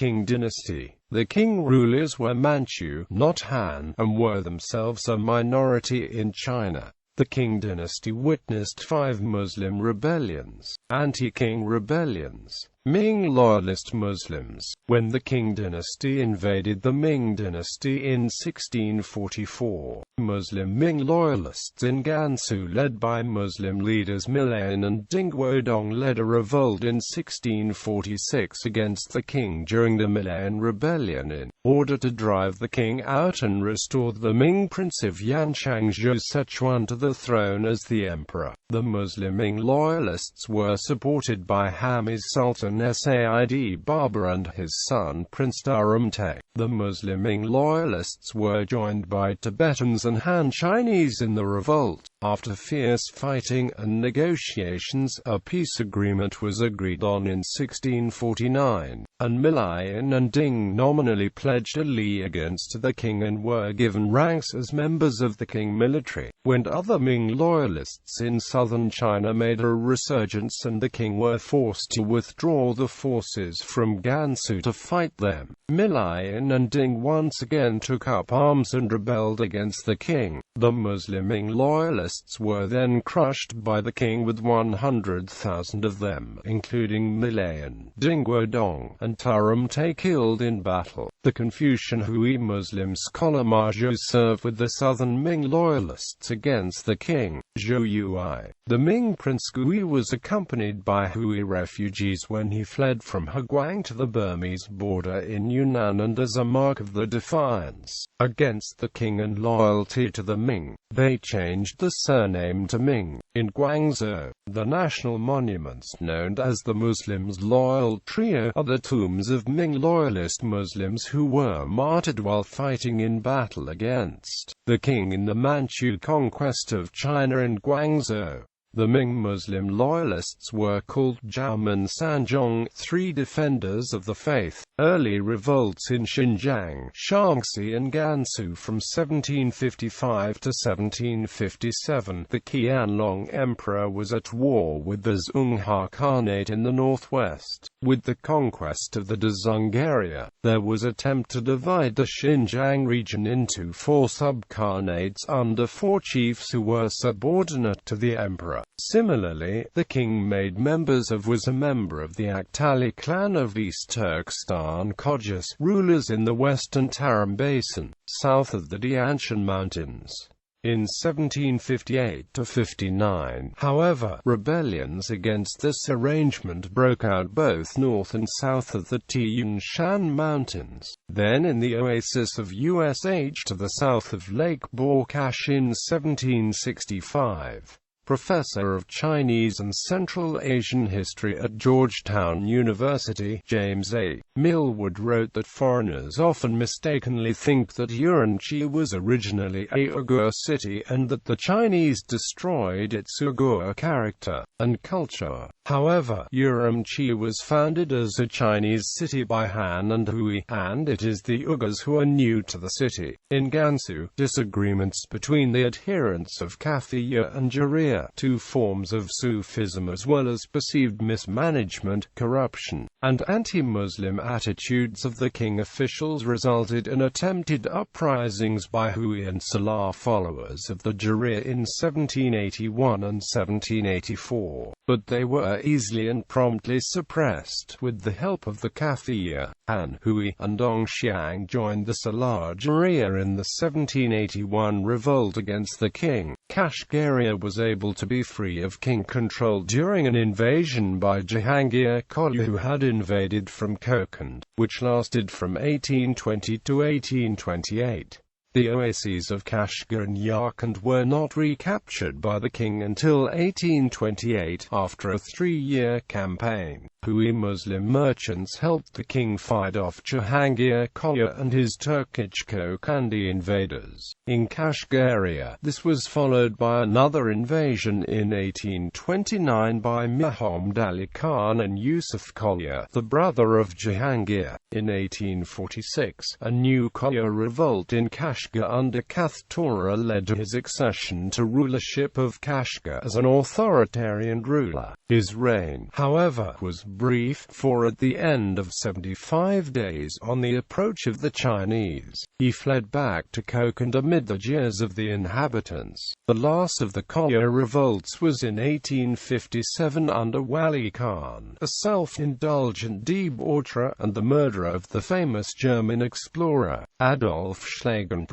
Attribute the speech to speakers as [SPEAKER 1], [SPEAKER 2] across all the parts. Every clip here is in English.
[SPEAKER 1] Qing dynasty. The Qing rulers were Manchu, not Han, and were themselves a minority in China. The Qing dynasty witnessed 5 Muslim rebellions, anti-Qing rebellions, Ming loyalist Muslims, when the Qing dynasty invaded the Ming dynasty in 1644. Muslim Ming loyalists in Gansu led by Muslim leaders Milan and Ding Wodong led a revolt in 1646 against the Qing during the Milan Rebellion in order to drive the Qing out and restore the Ming Prince of Yanchang Zhou Sichuan to the throne as the emperor. The Muslim Ming loyalists were supported by Hamiz Sultan Said Babur and his son Prince Turumtay. The Muslim Ming loyalists were joined by Tibetans and Han Chinese in the revolt. After fierce fighting and negotiations, a peace agreement was agreed on in 1649, and Milan and Ding nominally pledged allegiance to the Qing and were given ranks as members of the Qing military. When other Ming loyalists in southern China made a resurgence and the Qing were forced to withdraw the forces from Gansu to fight them, Milan and Ding once again took up arms and rebelled against the Qing. The Muslim Ming loyalists were then crushed by the Qing with 100,000 of them, including Milan, Ding Wodong, and Turumtay killed in battle. The Confucian Hui Muslim scholar Ma Zhou served with the southern Ming loyalists against the Qing. Zhou Yui, the Ming Prince Hui, was accompanied by Hui refugees when he fled from Heguang to the Burmese border in Yunnan, and as a mark of the defiance against the Qing and loyalty to the Ming, they changed the surname to Ming. In Guangzhou, the national monuments known as the Muslims' Loyal Trio are the tombs of Ming loyalist Muslims who were martyred while fighting in battle against the Qing in the Manchu conquest of China in Guangzhou. The Ming Muslim loyalists were called Jiaomen Sanzhong, 3 defenders of the faith. Early revolts in Xinjiang, Shaanxi and Gansu from 1755 to 1757. The Qianlong Emperor was at war with the Zhonghua Khanate in the northwest. With the conquest of the Dezhong area, there was attempt to divide the Xinjiang region into 4 sub-khanates under 4 chiefs who were subordinate to the emperor. Similarly, the Qing made members of was a member of the Aktali clan of East Turkestan Khojas, rulers in the western Tarim Basin, south of the Dianshan Mountains. In 1758–59, however, rebellions against this arrangement broke out both north and south of the Tian Shan Mountains, then in the oasis of Ush to the south of Lake Borkash in 1765. Professor of Chinese and Central Asian History at Georgetown University, James A. Millwood wrote that foreigners often mistakenly think that Urumqi was originally a Uyghur city and that the Chinese destroyed its Uyghur character and culture. However, Urumqi was founded as a Chinese city by Han and Hui, and it is the Uyghurs who are new to the city. In Gansu, disagreements between the adherents of Kafiya and Jariya, 2 forms of Sufism, as well as perceived mismanagement, corruption, and anti-Muslim attitudes of the Qing officials resulted in attempted uprisings by Hui and Salah followers of the Jariya in 1781 and 1784, but they were easily and promptly suppressed. With the help of the Kafiya, Han, Hui, and Dongxiang joined the Salah Jariya in the 1781 revolt against the Qing. Kashgaria was able to be free of Qing control during an invasion by Jahangir Kolya, who had invaded from Kokand, which lasted from 1820 to 1828. The oases of Kashgar and Yarkand were not recaptured by the Qing until 1828, after a 3-year campaign. Hui Muslim merchants helped the Qing fight off Jahangir Kolya and his Turkic Kokandi invaders in Kashgaria. This was followed by another invasion in 1829 by Muhammad Ali Khan and Yusuf Kolya, the brother of Jahangir. In 1846, a new Kolya revolt in Kashgar under Kathtora led to his accession to rulership of Kashgar as an authoritarian ruler. His reign, however, was brief, for at the end of 75 days on the approach of the Chinese, he fled back to Kokand amid the jeers of the inhabitants. The last of the Koryo revolts was in 1857 under Wali Khan, a self-indulgent debaucher and the murderer of the famous German explorer, Adolf Schlagent.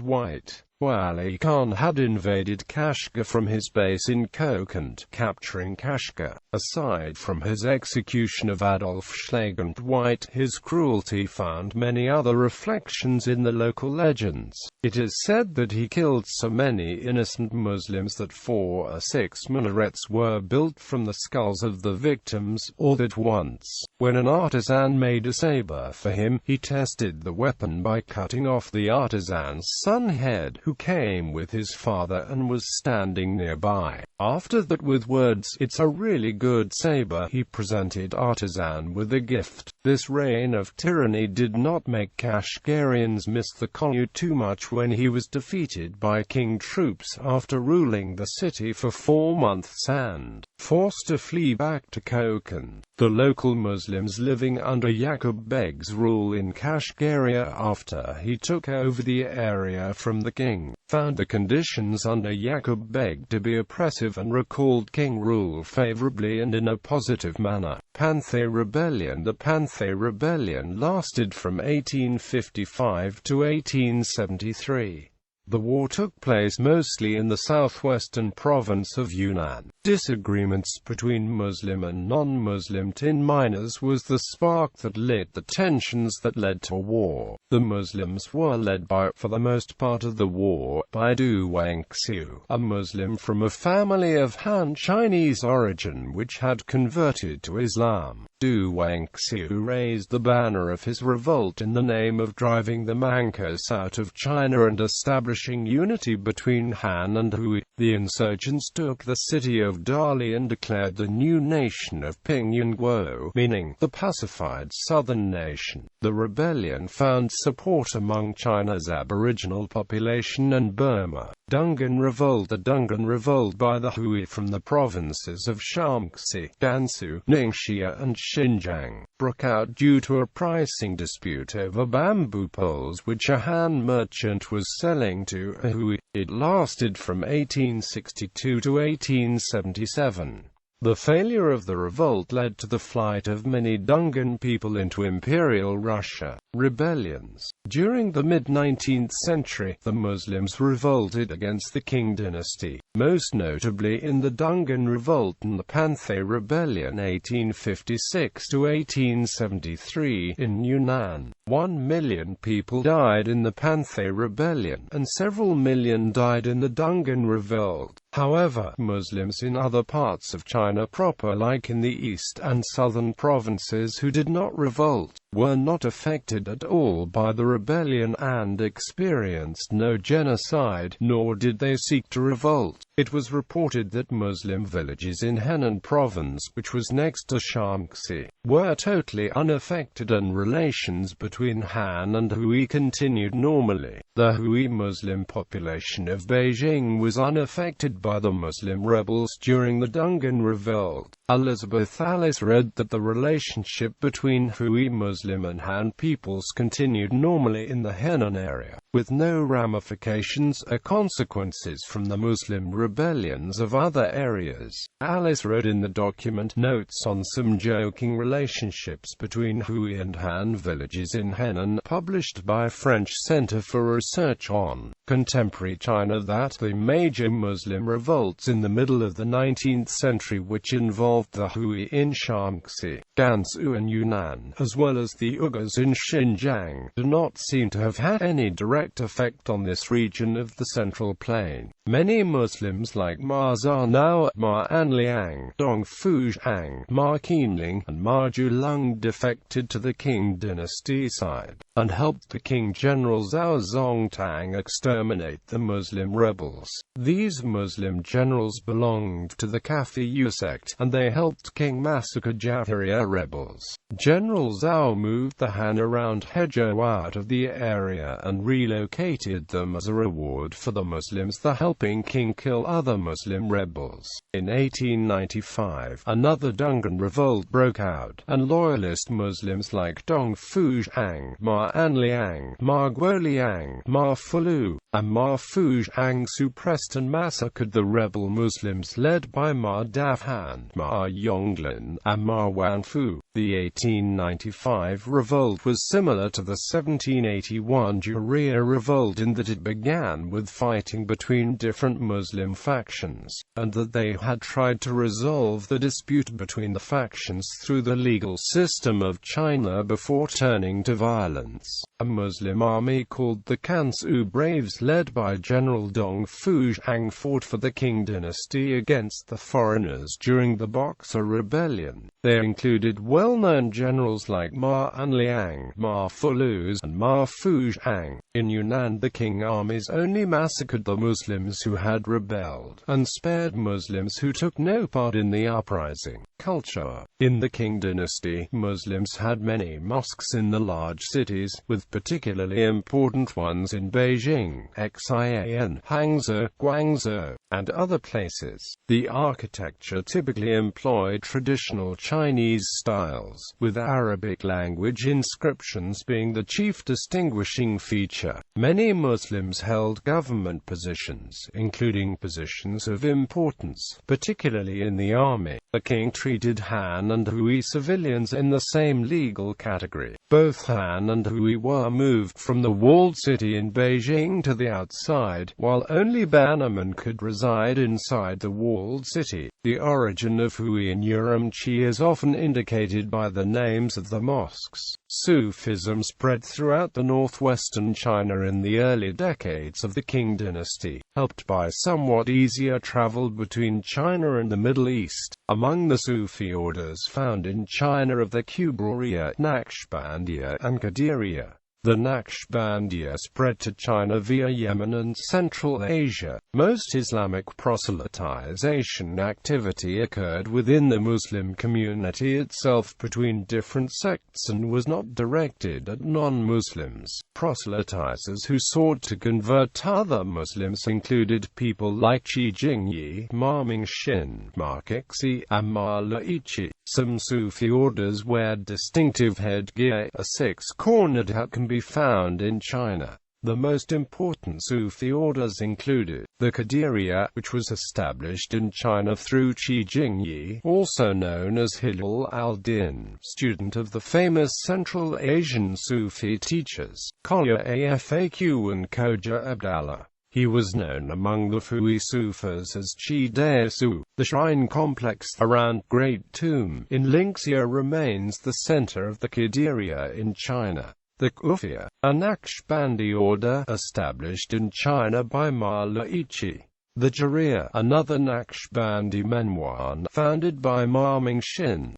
[SPEAKER 1] Wali Khan had invaded Kashgar from his base in Kokand, capturing Kashgar. Aside from his execution of Adolf Schlagent, his cruelty found many other reflections in the local legends. It is said that he killed so many innocent Muslims that 4 or 6 minarets were built from the skulls of the victims, or that once, when an artisan made a saber for him, he tested the weapon by cutting off the artisan's son's head, who came with his father and was standing nearby. After that, with words, "It's a really good saber," he presented artisan with a gift. This reign of tyranny did not make Kashgarians miss the Koryo too much when he was defeated by King troops after ruling the city for 4 months and forced to flee back to Kokand. The local Muslims living under Yaqub Beg's rule in Kashgaria after he took over the area from the king, found the conditions under Yaqub Beg to be oppressive and recalled king rule favorably and in a positive manner. Panthay Rebellion. The Panthay Rebellion lasted from 1855 to 1873. The war took place mostly in the southwestern province of Yunnan. Disagreements between Muslim and non-Muslim tin miners was the spark that lit the tensions that led to war. The Muslims were led by, for the most part of the war, by Du Wangxiu, a Muslim from a family of Han Chinese origin which had converted to Islam. Du Wangxiu raised the banner of his revolt in the name of driving the Mancos out of China and establishing unity between Han and Hui. The insurgents took the city of Dali and declared the new nation of Pingyangguo, meaning the pacified southern nation. The rebellion found support among China's aboriginal population and Burma. Dungan Revolt. The Dungan Revolt by the Hui from the provinces of Shaanxi, Gansu, Ningxia and Xinjiang broke out due to a pricing dispute over bamboo poles which a Han merchant was selling to a Hui. It lasted from 1862 to 1877. The failure of the revolt led to the flight of many Dungan people into Imperial Russia. Rebellions. During the mid-19th century, the Muslims revolted against the Qing dynasty, most notably in the Dungan Revolt and the Panthay Rebellion 1856 to 1873 in Yunnan. 1 million people died in the Panthay Rebellion, and several million died in the Dungan Revolt. However, Muslims in other parts of China proper, like in the east and southern provinces who did not revolt, were not affected at all by the rebellion and experienced no genocide, nor did they seek to revolt. It was reported that Muslim villages in Henan province, which was next to Shaanxi, were totally unaffected and relations between Han and Hui continued normally. The Hui Muslim population of Beijing was unaffected by the Muslim rebels during the Dungan Revolt. Elizabeth Alice read that the relationship between Hui Muslim and Han peoples continued normally in the Henan area, with no ramifications or consequences from the Muslim rebellions of other areas. Alice wrote in the document notes on some joking relationships between Hui and Han villages in Henan, published by French Center for Research on Contemporary China, that the major Muslim revolts in the middle of the 19th century, which involved the Hui in Shaanxi, Gansu and Yunnan, as well as the Uyghurs in Xinjiang, do not seem to have had any direct effect on this region of the Central Plain. Many Muslims like Ma Zanao, Ma Anliang, Dong Fuzhang, Ma Qinling, and Ma Julung defected to the Qing dynasty side, and helped the Qing general Zhao Zongtang exterminate exterminate the Muslim rebels. These Muslim generals belonged to the Kafiyu sect, and they helped King massacre Jafariya rebels. General Zhao moved the Han around Hezhou out of the area and relocated them as a reward for the Muslims, the helping king kill other Muslim rebels. In 1895, another Dungan revolt broke out, and loyalist Muslims like Dong Fuzhang, Ma Anliang, Ma Guoliang, Ma Fulu, and Ma Fuzhang suppressed and massacred the rebel Muslims led by Ma Dafhan, Ma Yonglin, and Ma Wanfu. The 1895 revolt was similar to the 1781 Juriya revolt in that it began with fighting between different Muslim factions, and that they had tried to resolve the dispute between the factions through the legal system of China before turning to violence. A Muslim army called the Kansu Braves led by General Dong Fuzhang fought for the Qing dynasty against the foreigners during the Boxer Rebellion. They included well-known generals like Ma Anliang, Ma Fuluz, and Ma Fuzhang. In Yunnan, the Qing armies only massacred the Muslims who had rebelled, and spared Muslims who took no part in the uprising. Culture. In the Qing dynasty, Muslims had many mosques in the large cities, with particularly important ones in Beijing, Xi'an, Hangzhou, Guangzhou, and other places. The architecture typically employed traditional Chinese styles, with Arabic language inscriptions being the chief distinguishing feature. Many Muslims held government positions, including positions of importance, particularly in the army. The king treated Han and Hui civilians in the same legal category. Both Han and Hui were moved from the walled city in Beijing to the outside, while only bannermen could reside inside the walled city. The origin of Hui in Urumqi is often indicated by the names of the mosques. Sufism spread throughout the northwestern China in the early decades of the Qing dynasty, helped by somewhat easier travel between China and the Middle East. Among the Sufi orders found in China of the Qubriya, Naqshbandiya, and Qadiriya. The Naqshbandiya spread to China via Yemen and Central Asia. Most Islamic proselytization activity occurred within the Muslim community itself between different sects and was not directed at non-Muslims. Proselytizers who sought to convert other Muslims included people like Qi Jingyi, Ma Mingxin, Ma Kixi, and Ma Laiqi. Some Sufi orders wear distinctive headgear. A six-cornered hat can be found in China. The most important Sufi orders included the Qadiriya, which was established in China through Qi Jingyi, also known as Hilal al-Din, student of the famous Central Asian Sufi teachers, Kolya Afaq and Khoja Abdallah. He was known among the Fui Sufis as Qi Desu. The shrine complex around Great Tomb in Linxia remains the center of the Qadiriya in China. The Kufiya, a Naqshbandi order established in China by Ma Laiqi. The Juriya, another Naqshbandi Menwan founded by Ma Mingxin.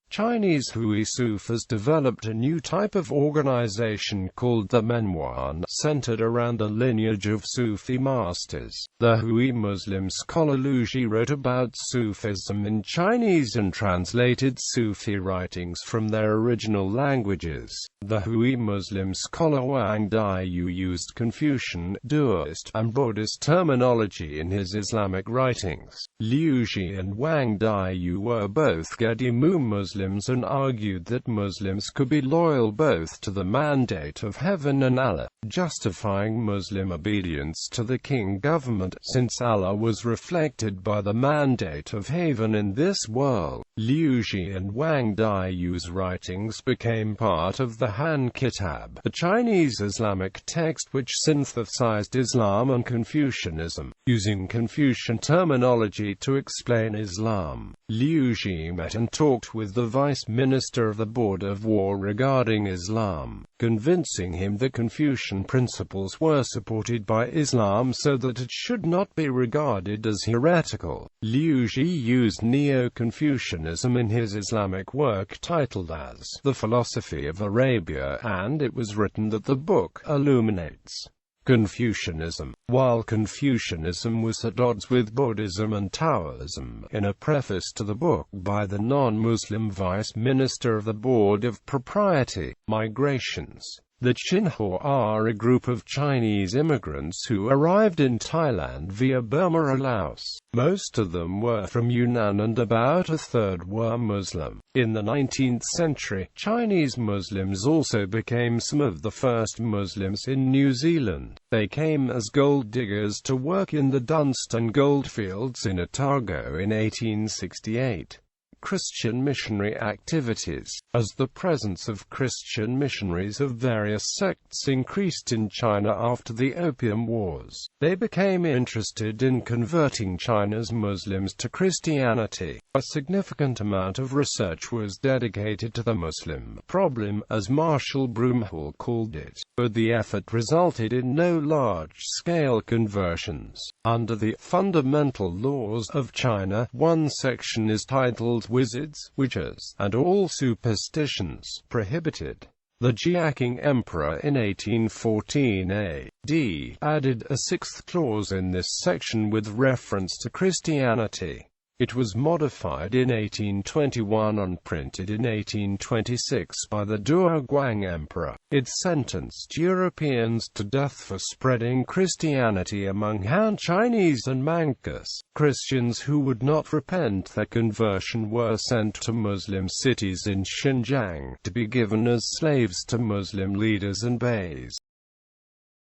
[SPEAKER 1] Chinese Hui Sufis developed a new type of organization called the Menwan, centered around the lineage of Sufi masters. The Hui Muslim scholar Lu Ji wrote about Sufism in Chinese and translated Sufi writings from their original languages. The Hui Muslim scholar Wang Daiyu used Confucian, Daoist, and Buddhist terminology in his Islamic writings. Liu Ji and Wang Daiyu were both Gedimu Muslims and argued that Muslims could be loyal both to the mandate of heaven and Allah, justifying Muslim obedience to the king government, since Allah was reflected by the mandate of heaven in this world. Liu Ji and Wang Daiyu's writings became part of the Han Kitab, a Chinese Islamic text which synthesized Islam and Confucianism, using Confucian terminology to explain Islam. Liu Ji met and talked with the Vice Minister of the Board of War regarding Islam, convincing him that Confucian principles were supported by Islam so that it should not be regarded as heretical. Liu Ji used Neo-Confucianism in his Islamic work titled as The Philosophy of Arabia, and it was written that the book illuminates Confucianism. While Confucianism was at odds with Buddhism and Taoism, in a preface to the book by the non-Muslim Vice Minister of the Board of Propriety, Migrations, the Xinhua are a group of Chinese immigrants who arrived in Thailand via Burma or Laos. Most of them were from Yunnan and about a third were Muslim. In the 19th century, Chinese Muslims also became some of the first Muslims in New Zealand. They came as gold diggers to work in the Dunstan goldfields in Otago in 1868. Christian missionary activities. As the presence of Christian missionaries of various sects increased in China after the Opium Wars, they became interested in converting China's Muslims to Christianity. A significant amount of research was dedicated to the Muslim problem, as Marshall Broomhall called it, but the effort resulted in no large-scale conversions. Under the fundamental laws of China, one section is titled Wizards, Witches, and all superstitions, prohibited. The Jiaqing Emperor in 1814 AD added a sixth clause in this section with reference to Christianity. It was modified in 1821 and printed in 1826 by the Duoguang Emperor. It sentenced Europeans to death for spreading Christianity among Han Chinese and Manchus. Christians who would not repent their conversion were sent to Muslim cities in Xinjiang, to be given as slaves to Muslim leaders and beys.